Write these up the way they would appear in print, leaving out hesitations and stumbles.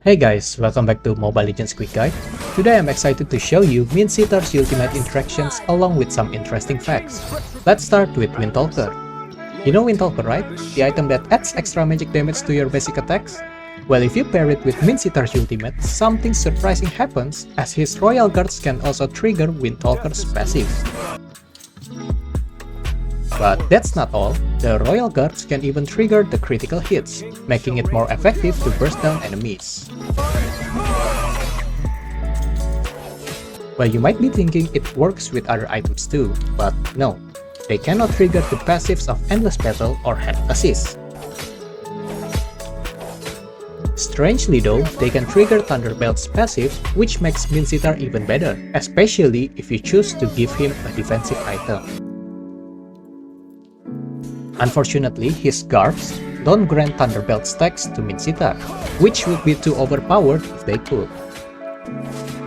Hey guys, welcome back to Mobile Legends Quick Guide. Today I'm excited to show you Minsittar's ultimate interactions along with some interesting facts. Let's start with Windtalker. You know Windtalker, right? The item that adds extra magic damage to your basic attacks? Well, if you pair it with Minsittar's ultimate, something surprising happens as his Royal Guards can also trigger Windtalker's passive. But that's not all, the Royal Guards can even trigger the critical hits, making it more effective to burst down enemies. Well, you might be thinking it works with other items too, but no, they cannot trigger the passives of Endless Battle or Hand Assist. Strangely though, they can trigger Thunderbelt's passive, which makes Minsitthar even better, especially if you choose to give him a defensive item. Unfortunately, his guards don't grant Thunderbelt stacks to Minsitthar, which would be too overpowered if they could.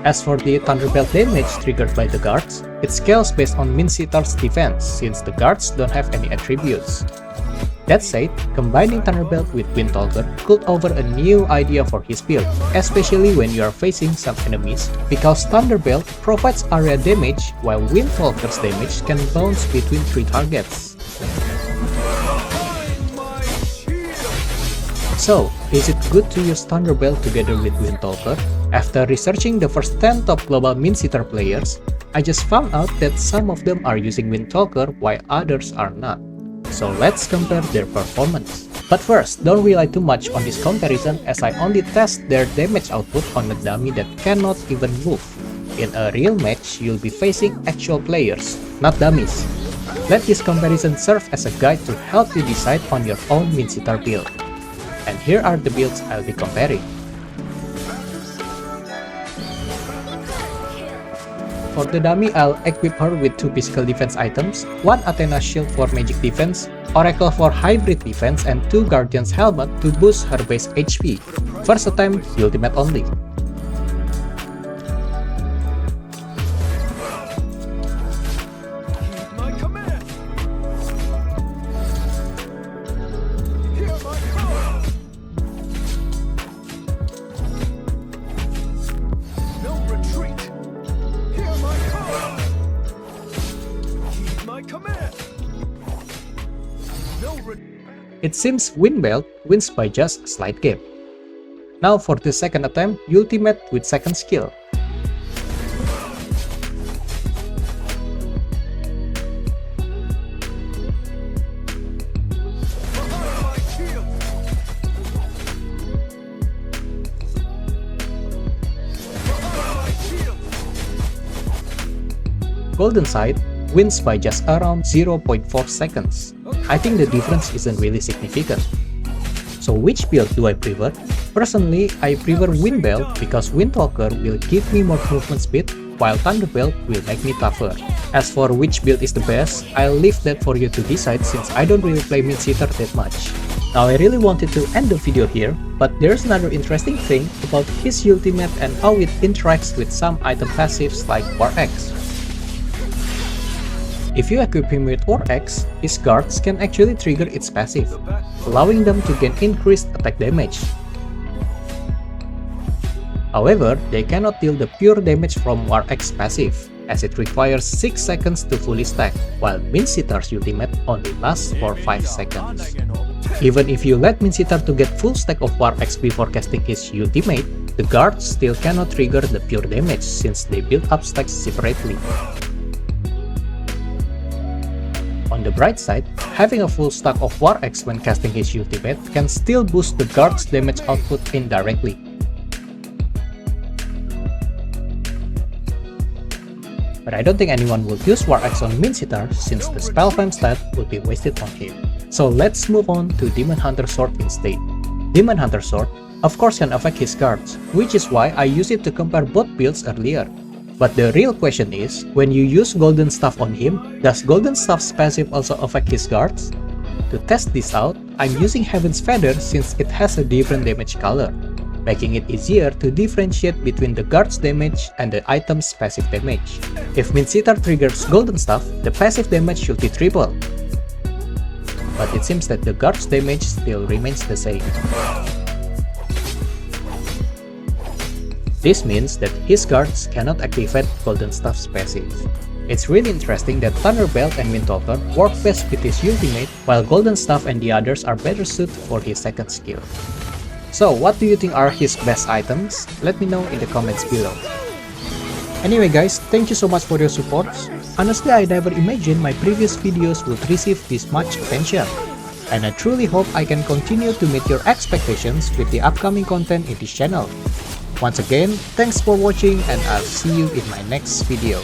As for the Thunderbelt damage triggered by the guards, it scales based on Minsittar's defense since the guards don't have any attributes. That said, combining Thunderbelt with Windtalker could offer a new idea for his build, especially when you are facing some enemies, because Thunderbelt provides area damage while Windtalker's damage can bounce between 3 targets. So, is it good to use Thunderbelt together with Windtalker? After researching the first 10 top global Minsitthar players, I just found out that some of them are using Windtalker while others are not. So let's compare their performance. But first, don't rely too much on this comparison as I only test their damage output on a dummy that cannot even move. In a real match, you'll be facing actual players, not dummies. Let this comparison serve as a guide to help you decide on your own Minsitthar build. And here are the builds I'll be comparing. For the dummy, I'll equip her with 2 physical defense items, 1 Athena shield for magic defense, Oracle for hybrid defense, and 2 Guardian's helmet to boost her base HP. First attempt, ultimate only. It seems Windbelt wins by just a slight gap. Now for the second attempt, ultimate with second skill. Golden Side wins by just around 0.4 seconds. I think the difference isn't really significant. So which build do I prefer? Personally, I prefer Windbelt because Windtalker will give me more movement speed while Thunderbelt will make me tougher. As for which build is the best, I'll leave that for you to decide since I don't really play Minsitthar that much. Now I really wanted to end the video here, but there's another interesting thing about his ultimate and how it interacts with some item passives like War X. If you equip him with War X, his guards can actually trigger its passive, allowing them to gain increased attack damage. However, they cannot deal the pure damage from War X passive, as it requires 6 seconds to fully stack, while Minsittar's ultimate only lasts for 5 seconds. Even if you let Minsitthar to get full stack of War X before casting his ultimate, the guards still cannot trigger the pure damage since they build up stacks separately. On the bright side, having a full stack of War X when casting his ultimate can still boost the guard's damage output indirectly. But I don't think anyone would use War X on Minsitthar since the spell time stat would be wasted on him. So let's move on to Demon Hunter Sword instead. Demon Hunter Sword of course can affect his guards, which is why I used it to compare both builds earlier. But the real question is, when you use Golden Staff on him, does Golden Staff's passive also affect his guards? To test this out, I'm using Heaven's Feather since it has a different damage color, making it easier to differentiate between the guard's damage and the item's passive damage. If Minsitthar triggers Golden Staff, the passive damage should be triple. But it seems that the guard's damage still remains the same. This means that his guards cannot activate Golden Staff's passive. It's really interesting that Thunderbelt and Windtalker work best with his ultimate, while Golden Staff and the others are better suited for his second skill. So what do you think are his best items? Let me know in the comments below. Anyway guys, thank you so much for your support. Honestly, I never imagined my previous videos would receive this much attention. And I truly hope I can continue to meet your expectations with the upcoming content in this channel. Once again, thanks for watching and I'll see you in my next video.